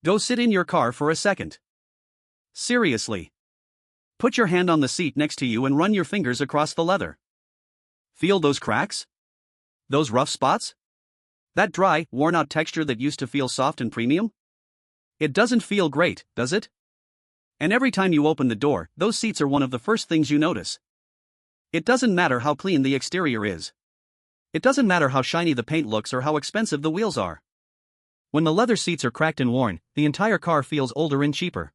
Go sit in your car for a second. Seriously. Put your hand on the seat next to you and run your fingers across the leather. Feel those cracks? Those rough spots? That dry, worn-out texture that used to feel soft and premium? It doesn't feel great, does it? And every time you open the door, those seats are one of the first things you notice. It doesn't matter how clean the exterior is. It doesn't matter how shiny the paint looks or how expensive the wheels are. When the leather seats are cracked and worn, the entire car feels older and cheaper.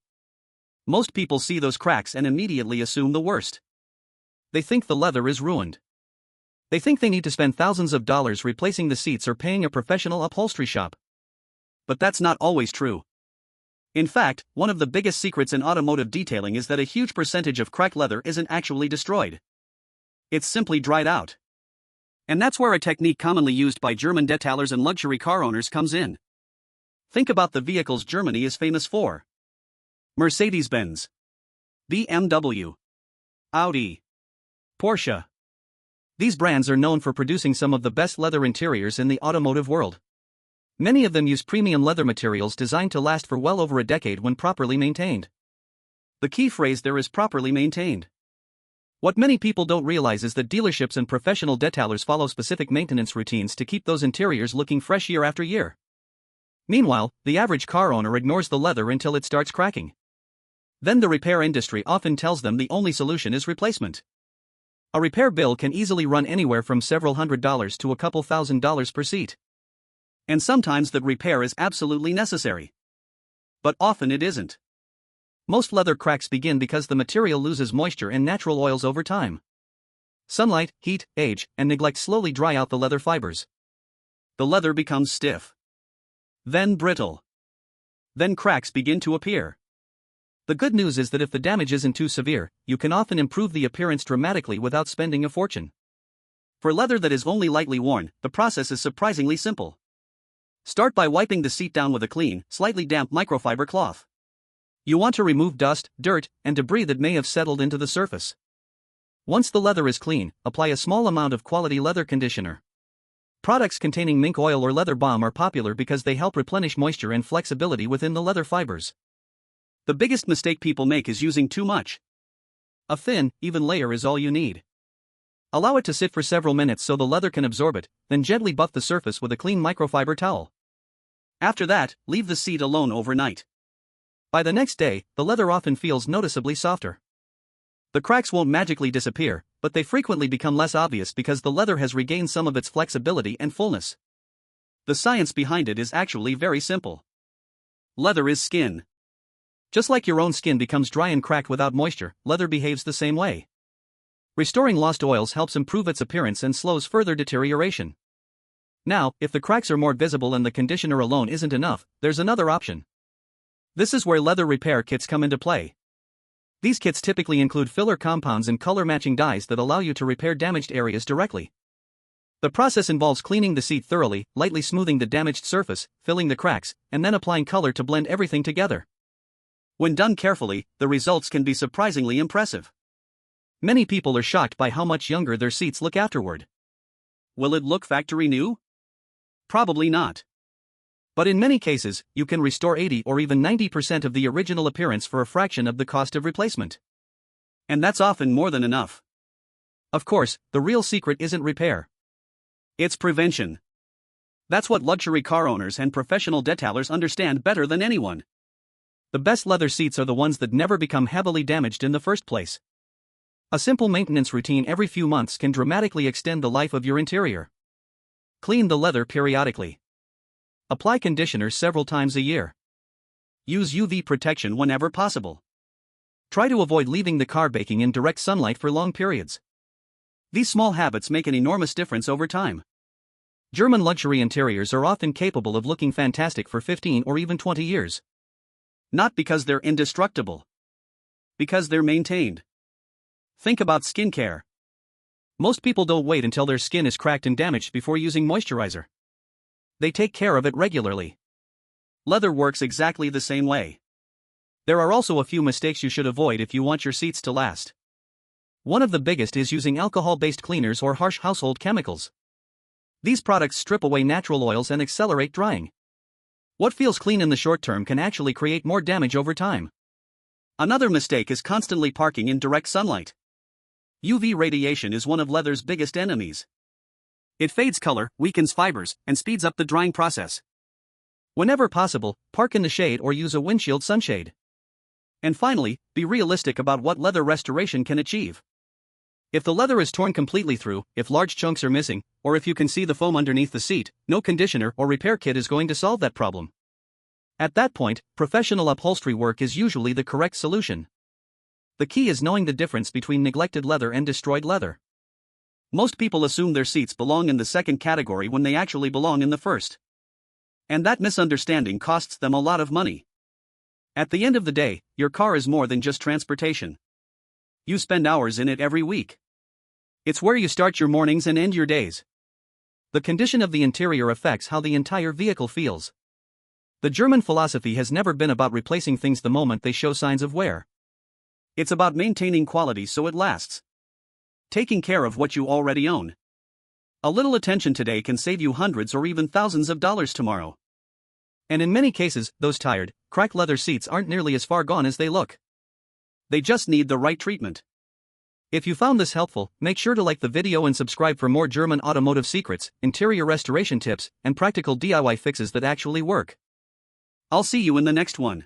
Most people see those cracks and immediately assume the worst. They think the leather is ruined. They think they need to spend thousands of dollars replacing the seats or paying a professional upholstery shop. But that's not always true. In fact, one of the biggest secrets in automotive detailing is that a huge percentage of cracked leather isn't actually destroyed. It's simply dried out. And that's where a technique commonly used by German detailers and luxury car owners comes in. Think about the vehicles Germany is famous for. Mercedes-Benz, BMW, Audi, Porsche. These brands are known for producing some of the best leather interiors in the automotive world. Many of them use premium leather materials designed to last for well over a decade when properly maintained. The key phrase there is properly maintained. What many people don't realize is that dealerships and professional detailers follow specific maintenance routines to keep those interiors looking fresh year after year. Meanwhile, the average car owner ignores the leather until it starts cracking. Then the repair industry often tells them the only solution is replacement. A repair bill can easily run anywhere from several $100s to a couple $1,000s per seat. And sometimes the repair is absolutely necessary. But often it isn't. Most leather cracks begin because the material loses moisture and natural oils over time. Sunlight, heat, age, and neglect slowly dry out the leather fibers. The leather becomes stiff. Then brittle. Then cracks begin to appear. The good news is that if the damage isn't too severe, you can often improve the appearance dramatically without spending a fortune. For leather that is only lightly worn, the process is surprisingly simple. Start by wiping the seat down with a clean, slightly damp microfiber cloth. You want to remove dust, dirt, and debris that may have settled into the surface. Once the leather is clean, apply a small amount of quality leather conditioner. Products containing mink oil or leather balm are popular because they help replenish moisture and flexibility within the leather fibers. The biggest mistake people make is using too much. A thin, even layer is all you need. Allow it to sit for several minutes so the leather can absorb it, then gently buff the surface with a clean microfiber towel. After that, leave the seat alone overnight. By the next day, the leather often feels noticeably softer. The cracks won't magically disappear, but they frequently become less obvious because the leather has regained some of its flexibility and fullness. The science behind it is actually very simple. Leather is skin. Just like your own skin becomes dry and cracked without moisture, leather behaves the same way. Restoring lost oils helps improve its appearance and slows further deterioration. Now, if the cracks are more visible and the conditioner alone isn't enough, there's another option. This is where leather repair kits come into play. These kits typically include filler compounds and color-matching dyes that allow you to repair damaged areas directly. The process involves cleaning the seat thoroughly, lightly smoothing the damaged surface, filling the cracks, and then applying color to blend everything together. When done carefully, the results can be surprisingly impressive. Many people are shocked by how much younger their seats look afterward. Will it look factory new? Probably not. But in many cases, you can restore 80 or even 90% of the original appearance for a fraction of the cost of replacement. And that's often more than enough. Of course, the real secret isn't repair. It's prevention. That's what luxury car owners and professional detailers understand better than anyone. The best leather seats are the ones that never become heavily damaged in the first place. A simple maintenance routine every few months can dramatically extend the life of your interior. Clean the leather periodically. Apply conditioner several times a year. Use UV protection whenever possible. Try to avoid leaving the car baking in direct sunlight for long periods. These small habits make an enormous difference over time. German luxury interiors are often capable of looking fantastic for 15 or even 20 years. Not because they're indestructible. Because they're maintained. Think about skincare. Most people don't wait until their skin is cracked and damaged before using moisturizer. They take care of it regularly. Leather works exactly the same way. There are also a few mistakes you should avoid if you want your seats to last. One of the biggest is using alcohol-based cleaners or harsh household chemicals. These products strip away natural oils and accelerate drying. What feels clean in the short term can actually create more damage over time. Another mistake is constantly parking in direct sunlight. UV radiation is one of leather's biggest enemies. It fades color, weakens fibers, and speeds up the drying process. Whenever possible, park in the shade or use a windshield sunshade. And finally, be realistic about what leather restoration can achieve. If the leather is torn completely through, if large chunks are missing, or if you can see the foam underneath the seat, no conditioner or repair kit is going to solve that problem. At that point, professional upholstery work is usually the correct solution. The key is knowing the difference between neglected leather and destroyed leather. Most people assume their seats belong in the second category when they actually belong in the first. And that misunderstanding costs them a lot of money. At the end of the day, your car is more than just transportation. You spend hours in it every week. It's where you start your mornings and end your days. The condition of the interior affects how the entire vehicle feels. The German philosophy has never been about replacing things the moment they show signs of wear. It's about maintaining quality so it lasts. Taking care of what you already own. A little attention today can save you hundreds or even thousands of dollars tomorrow. And in many cases, those tired, cracked leather seats aren't nearly as far gone as they look. They just need the right treatment. If you found this helpful, make sure to like the video and subscribe for more German automotive secrets, interior restoration tips, and practical DIY fixes that actually work. I'll see you in the next one.